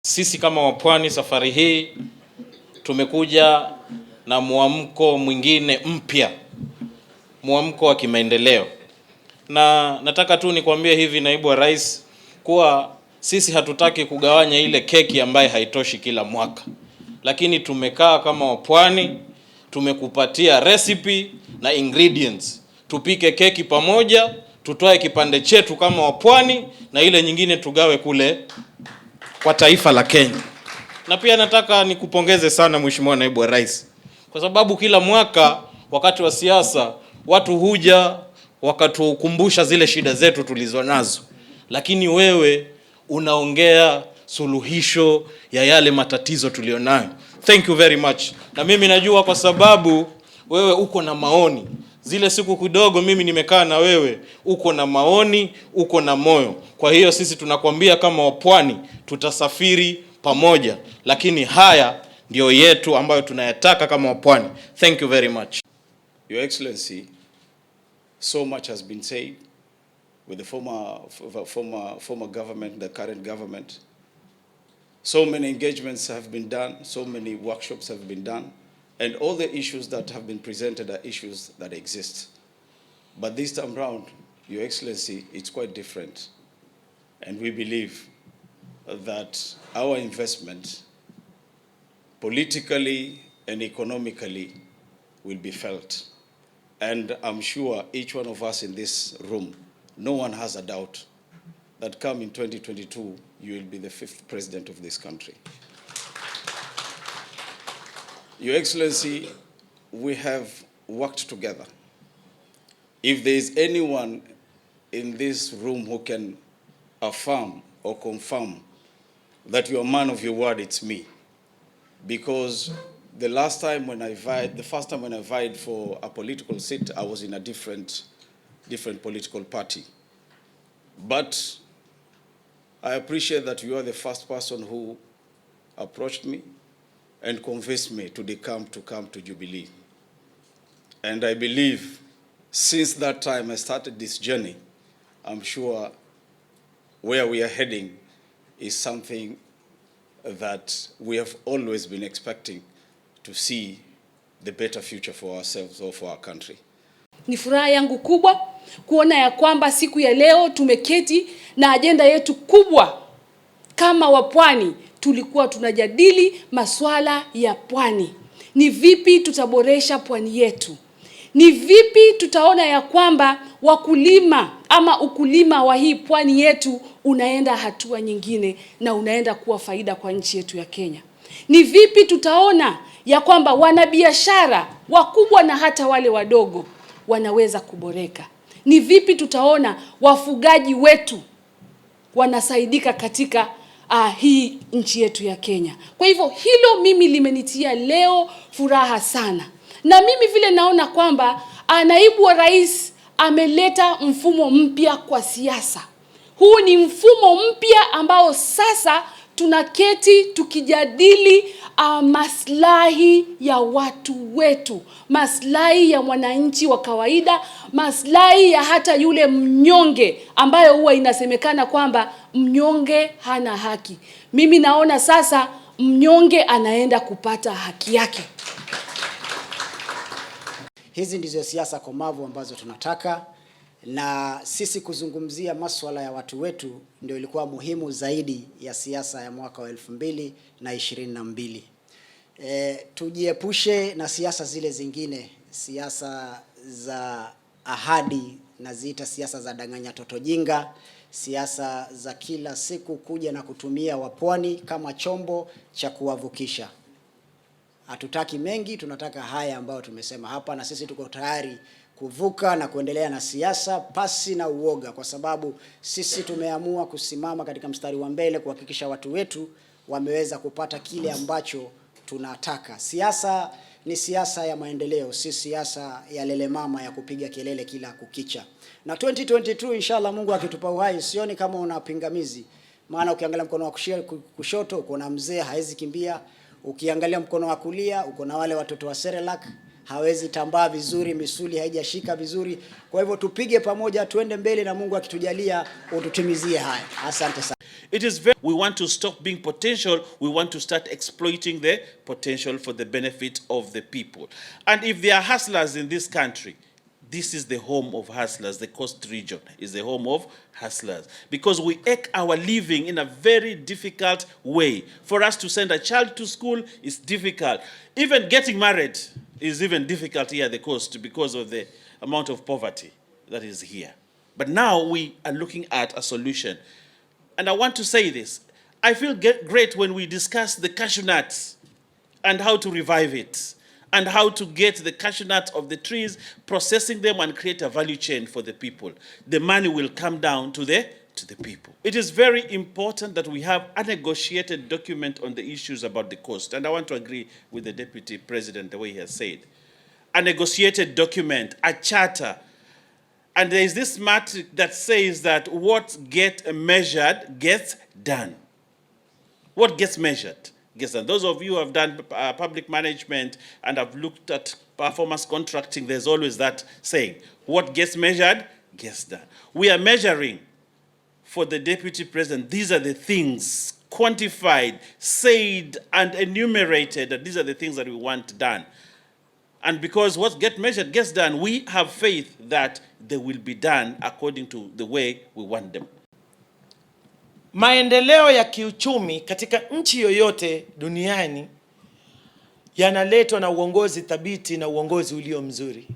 Sisi kama wapwani safari hii tumekuja na muamko mwingine mpya, muamko wa kimaendeleo. Na nataka tu nikwambie hivi, naibu wa rais, kuwa sisi hatutaki kugawanya ile keki ambaye haitoshi kila mwaka. Lakini tumekaa kama wapwani, tumekupatia recipe na ingredients. Tupike keki pamoja, tutoe kipande chetu kama wapwani na ile nyingine tugawe kule kwa taifa la Kenya. Na pia nataka nikupongeze sana Mheshimiwa Naibu wa Rais, kwa sababu kila mwaka wakati wa siasa watu huja wakatukumbusha zile shida zetu tulizonazo, lakini wewe unaongea suluhisho ya yale matatizo tulionayo. Thank you very much. Na mimi najua kwa sababu wewe uko na maoni. Zile siku kidogo mimi nimekaa na wewe, uko na maoni, uko na moyo. Kwa hiyo sisi tunakwambia kama wapwani tutasafiri pamoja, lakini haya ndio yetu ambayo tunayataka kama wapwani. Thank you very much. Your Excellency, so much has been said with the former government, the current government. So many engagements have been done, so many workshops have been done, and all the issues that have been presented are issues that exist. But this time round, Your Excellency, it's quite different. And we believe that our investment, politically and economically, will be felt. And I'm sure each one of us in this room, no one has a doubt that come in 2022, you will be the 5th president of this country. Your Excellency, we have worked together. If there is anyone in this room who can affirm or confirm that you're a man of your word, it's me. Because the first time when I vied for a political seat, I was in a different political party. But I appreciate that you are the first person who approached me and convinced me to come to Jubilee. And I believe since that time I started this journey, I'm sure where we are heading is something that we have always been expecting to see the better future for ourselves or for our country. Ni furaha yangu kubwa kuona ya kwamba siku ya leo tumeketi na ajenda yetu kubwa kama wapwani. Tulikuwa tunajadili masuala ya pwani. Ni vipi tutaboresha pwani yetu? Ni vipi tutaona ya kwamba wakulima ama ukulima wa hii pwani yetu unaenda hatua nyingine na unaenda kuwa faida kwa nchi yetu ya Kenya? Ni vipi tutaona ya kwamba wanabiashara wakubwa na hata wale wadogo wanaweza kuboreka? Ni vipi tutaona wafugaji wetu wanasaidika katika hii nchi yetu ya Kenya? Kwa hivyo hilo mimi limenitia leo furaha sana. Na mimi vile naona kwamba naibu wa rais ameleta mfumo mpya kwa siasa. Huu ni mfumo mpya ambao sasa tunaketi tukijadili maslahi ya watu wetu, maslahi ya mwananchi wa kawaida, maslahi ya hata yule mnyonge ambayo huwa inasemekana kwamba mnyonge hana haki. Mimi naona sasa mnyonge anaenda kupata haki yake. Hizi ndizo siasa komavu ambazo tunataka, na sisi kuzungumzia masuala ya watu wetu ndio ilikuwa muhimu zaidi ya siasa ya mwaka wa 2022. Tujiepushe na siasa zile zingine, siasa za ahadi, naziita siasa za danganya toto jinga, siasa za kila siku kuja na kutumia wapwani kama chombo cha kuwavukisha. Hatutaki mengi, tunataka haya ambayo tumesema hapa, na sisi tuko tayari kuvuka na kuendelea na siasa pasi na uoga, kwa sababu sisi tumeamua kusimama katika mstari wa mbele kuhakikisha watu wetu wameweza kupata kile ambacho tunataka. Siasa ni siasa ya maendeleo, si siasa ya lele mama ya kupiga kelele kila kukicha. Na 2022 inshallah Mungu akitupa uhai, sioni kama una pingamizi. Maana ukiangalia mkono wa kushoto uko na mzee hawezi kimbia, ukiangalia mkono wa kulia uko na wale watoto wa Serelak hawezi tambaa vizuri, misuli haijashika vizuri. Kwa hivyo tupige pamoja, tuende mbele, na Mungu akitujalia ututimizie haya. Asante sana. It is very, we want to stop being potential, we want to start exploiting the potential for the benefit of the people. And if there are hustlers in this country, this is the home of hustlers. The Coast region is the home of hustlers, because we make our living in a very difficult way. For us to send a child to school is difficult. Even getting married is even difficult here at the coast because of the amount of poverty that is here. But now we are looking at a solution. And I want to say this. I feel great when we discuss the cashew nuts and how to revive it, and how to get the cashew nuts of the trees, processing them and create a value chain for the people. The money will come down to the people. It is very important that we have a negotiated document on the issues about the coast. And I want to agree with the Deputy President the way he has said. A negotiated document, a charter. And there is this matrix that says that what gets measured gets done. What gets measured? And those of you who have done public management and have looked at performance contracting, there's always that saying, what gets measured, gets done. We are measuring for the Deputy President. These are the things quantified, said, and enumerated, that these are the things that we want done. And because what gets measured gets done, we have faith that they will be done according to the way we want them. Maendeleo ya kiuchumi katika nchi yoyote duniani yanaletwa na uongozi thabiti na uongozi ulio mzuri.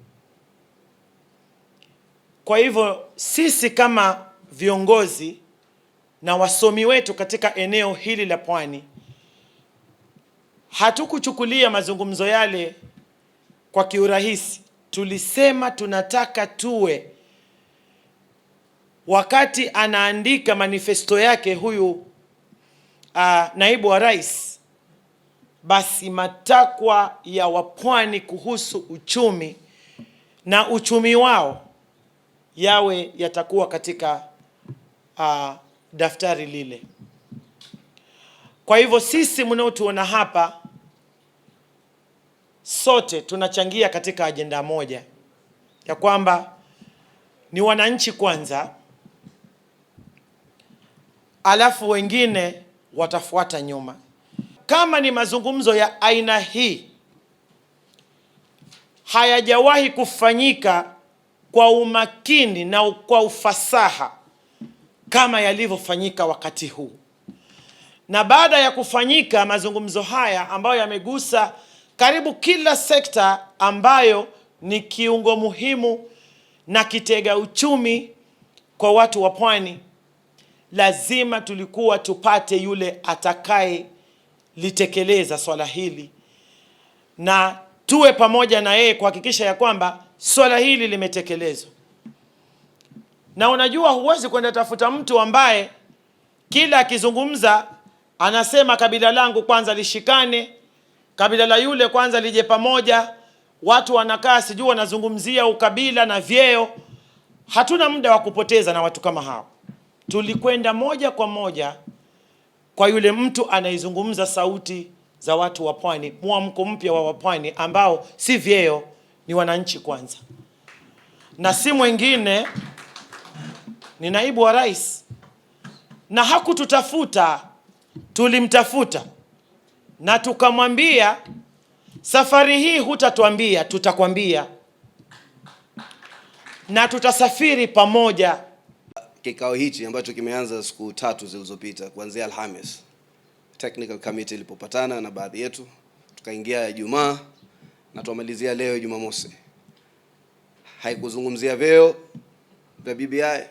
Kwa hivyo sisi kama viongozi na wasomi wetu katika eneo hili la Pwani hatukuchukulia mazungumzo yale kwa kiurahisi. Tulisema tunataka tuwe, wakati anaandika manifesto yake huyu naibu wa rais, basi matakwa ya wapwani kuhusu uchumi na uchumi wao yawe yatakuwa katika daftari lile. Kwa hivyo sisi mnaotuona hapa sote tunachangia katika ajenda moja ya kwamba ni wananchi kwanza, alafu wengine watafuata nyuma. Kama ni mazungumzo ya aina hii hayajawahi kufanyika kwa umakini na kwa ufasaha kama yalivyofanyika wakati huu. Na baada ya kufanyika mazungumzo haya ambayo yamegusa karibu kila sekta ambayo ni kiungo muhimu na kitega uchumi kwa watu wa Pwani, lazima tulikuwa tupate yule atakaye litekeleza swala hili, na tuwe pamoja na yeye kuhakikisha ya kwamba swala hili limetekelezwa. Na unajua, huwezi kwenda tafuta mtu ambaye kila akizungumza anasema kabila langu kwanza lishikane, kabila la yule kwanza lije pamoja. Watu wanakaa sijui wanazungumzia ukabila na vyeo. Hatuna muda wa kupoteza na watu kama hao. Tulikwenda moja kwa moja kwa yule mtu anayezungumza sauti za watu wa Pwani, mwamko mpya wa Wapwani ambao si vyeo, ni wananchi kwanza. Na si mwingine, ni naibu wa rais. Na hakututafuta, tulimtafuta na tukamwambia, safari hii hutatuambia, tutakwambia, na tutasafiri pamoja. Kikao hichi ambacho kimeanza siku 3 zilizopita kuanzia Alhamis, technical committee ilipopatana na baadhi yetu, tukaingia Ijumaa na tumalizia leo Jumamosi. Haikuzungumzia vyeo vya BBI,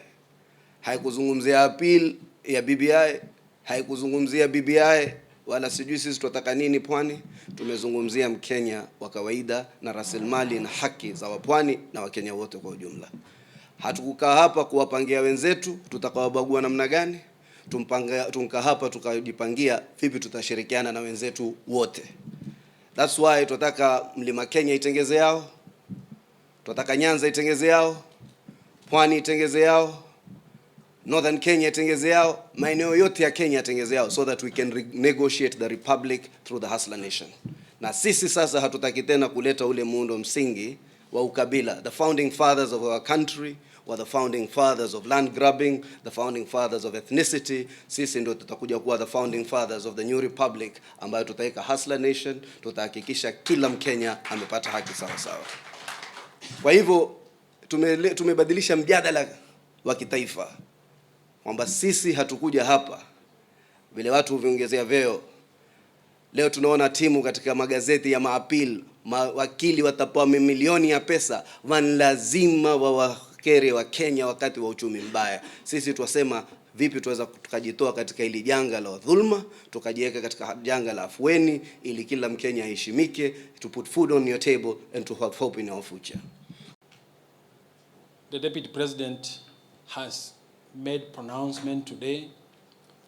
haikuzungumzia appeal ya BBI, haikuzungumzia BBI wala sijui sisi tunataka nini Pwani. Tumezungumzia Mkenya wa kawaida na rasilimali na haki za Wapwani na Wakenya wote kwa ujumla. Hatukukaa hapa kuwapangia wenzetu tutakawabagua namna gani. Tunka hapa tukajipangia vipi tutashirikiana na wenzetu wote. That's why tunataka Mlima Kenya itengeze yao, tunataka Nyanza itengeze yao, Pwani itengeze yao, Northern Kenya itengeze yao, maeneo yote ya Kenya itengeze yao, so that we can negotiate the republic through the Hustler Nation. Na sisi sasa hatutaki tena kuleta ule muundo msingi wa ukabila. The founding fathers of our country were the founding fathers of land grabbing, the founding fathers of ethnicity. Sisi ndio tutakuja kuwa the founding fathers of the new republic, ambayo tutaweka hustler nation, tutahakikisha kila Mkenya amepata haki sawa sawa. Kwa hivyo tumebadilisha mjadala wa kitaifa, kwamba sisi hatukuja hapa vile watu huviongezea vyeo. Leo tunaona timu katika magazeti ya maapil, mawakili watapewa mamilioni ya pesa, lazima wawakere wa Kenya wakati wa uchumi mbaya. Sisi tuwasema vipi tuweza tukajitoa katika hili janga la dhulma, tukajiweka katika janga la afueni, ili kila Mkenya aheshimike, to put food on your table and to have hope in our future. The Deputy President has made pronouncement today.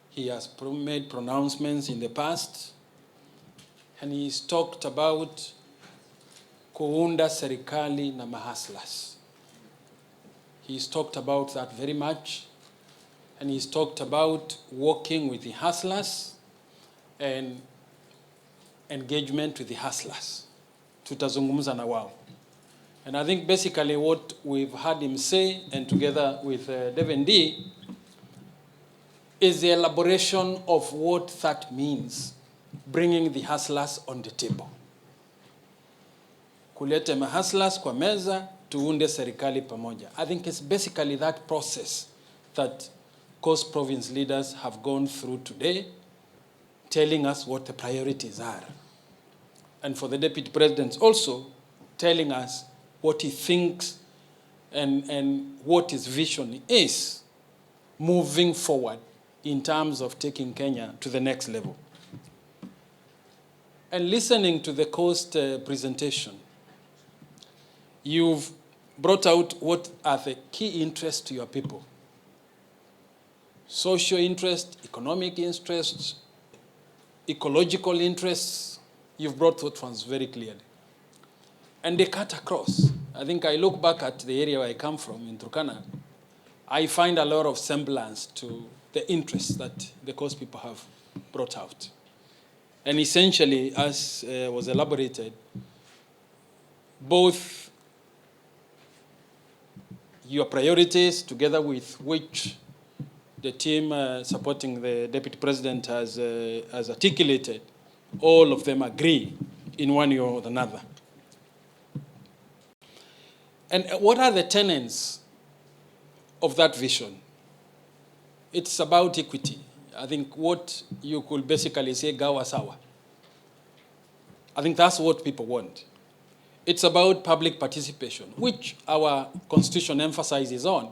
He has made pronouncements in the past, and he's talked about kuunda serikali na mahaslas. He's talked about that very much, and he's talked about working with the hustlers and engagement with the hustlers. Tutazungumza na wao. And I think basically what we've heard him say, and together with Devin D, is the elaboration of what that means, bringing the hustlers on the table. Kulete mahustlers kwa meza, tuunde serikali pamoja. I think it's basically that process that Coast Province leaders have gone through today, telling us what the priorities are. And for the Deputy President also, telling us what he thinks and what his vision is moving forward in terms of taking Kenya to the next level. And listening to the Coast presentation, you've brought out what are the key interests to your people. Social interest, economic interests, ecological interests. You've brought those ones very clearly. And they cut across. I think I look back at the area where I come from, in Turkana, I find a lot of semblance to the interests that the Coast people have brought out. And essentially, as was elaborated, both your priorities, together with which the team supporting the Deputy President has articulated, all of them agree in one way or another. And what are the tenets of that vision? It's about equity. I think what you could basically say, gawa sawa. I think that's what people want. It's about public participation, which our constitution emphasizes on.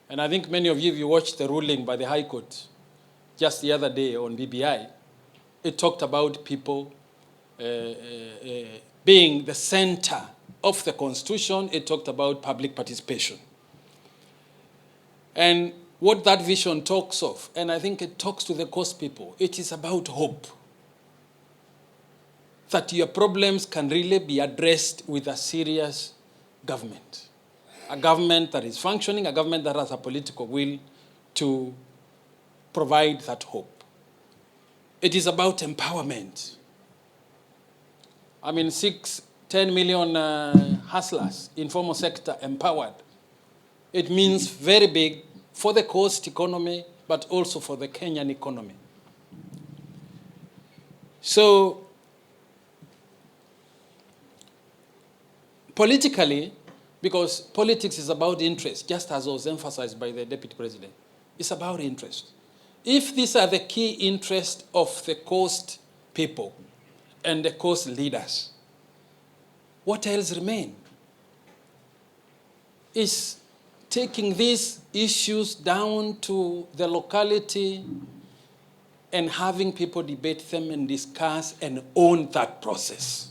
And I think many of you, if you watched the ruling by the High Court just the other day on BBI, it talked about people being the center of the Constitution. It talked about public participation. And what that vision talks of, and I think it talks to the Coast people, it is about hope. That your problems can really be addressed with a serious government. A government that is functioning, a government that has a political will to provide that hope. It is about empowerment. I mean, 10 million hustlers, informal sector empowered. It means very big for the coast economy, but also for the Kenyan economy. So, politically, because politics is about interest, just as was emphasized by the Deputy President, it's about interest. If these are the key interests of the coast people and the coast leaders, what else remains? Is taking these issues down to the locality and having people debate them and discuss and own that process.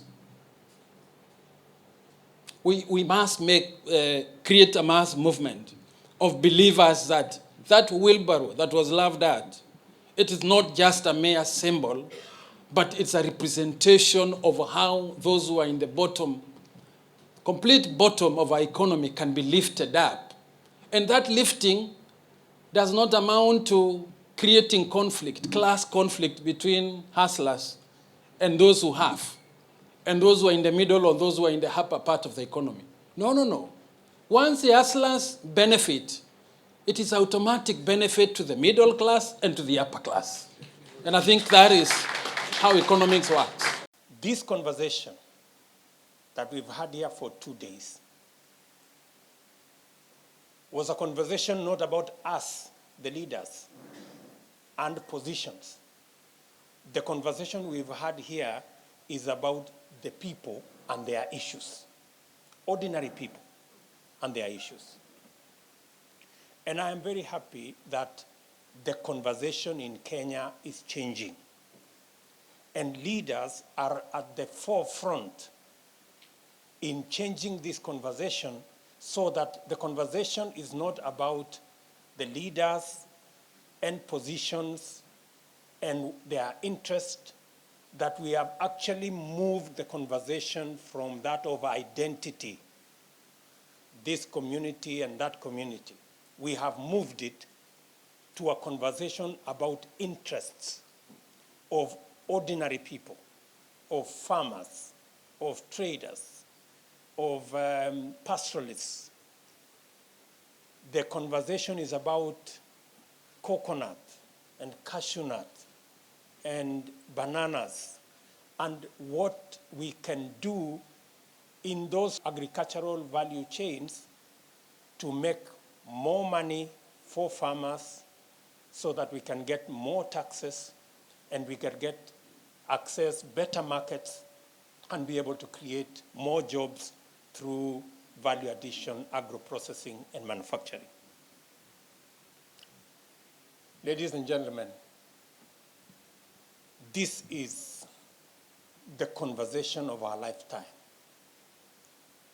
We must create a mass movement of believers that wheelbarrow that was laughed at, it is not just a mere symbol, but it's a representation of how those who are in the bottom, complete bottom of our economy can be lifted up. And that lifting does not amount to creating conflict, class conflict between hustlers and those who have, and those who are in the middle or those who are in the upper part of the economy. No, no, no. Once the hustlers benefit, it is automatic benefit to the middle class and to the upper class. And I think that is how economics works. This conversation that we've had here for 2 days was a conversation not about us, the leaders, and positions. The conversation we've had here is about the people and their issues, ordinary people and their issues. And I am very happy that the conversation in Kenya is changing. And leaders are at the forefront in changing this conversation so that the conversation is not about the leaders and positions and their interest, that we have actually moved the conversation from that of identity, this community and that community. We have moved it to a conversation about interests of ordinary people, of farmers, of traders, of pastoralists. The conversation is about coconut and cashew nut and bananas and what we can do in those agricultural value chains to make more money for farmers so that we can get more taxes and we can get access better markets and be able to create more jobs through value addition, agro-processing, and manufacturing. Ladies and gentlemen, this is the conversation of our lifetime,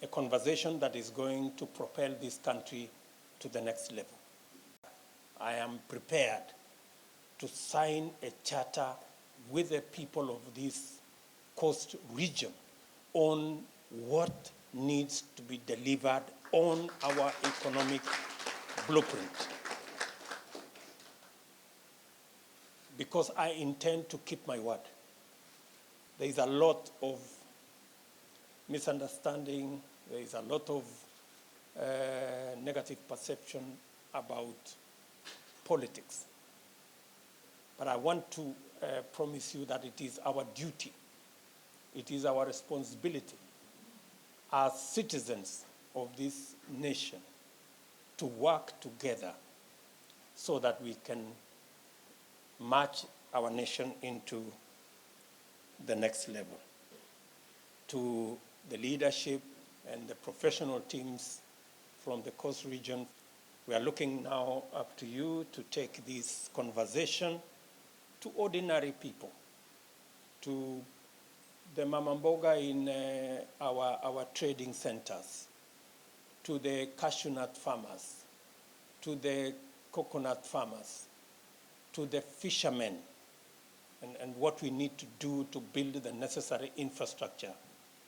a conversation that is going to propel this country to the next level. I am prepared to sign a charter with the people of this coast region on what needs to be delivered on our economic blueprint. Because I intend to keep my word. There is a lot of misunderstanding, there is a lot of negative perception about politics. But I want to promise you that it is our duty, it is our responsibility as citizens of this nation to work together so that we can march our nation into the next level. To the leadership and the professional teams from the Coast region, we are looking now up to you to take this conversation to ordinary people, to the mama mboga in our trading centers, to the cashew nut farmers, to the coconut farmers, to the fishermen, and what we need to do to build the necessary infrastructure,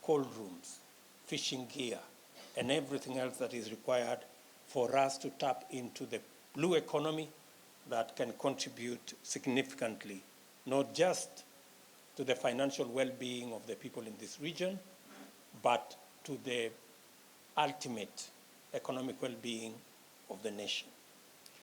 cold rooms, fishing gear, and everything else that is required for us to tap into the blue economy that can contribute significantly, not just to the financial well-being of the people in this region, but to the ultimate economic well-being of the nation.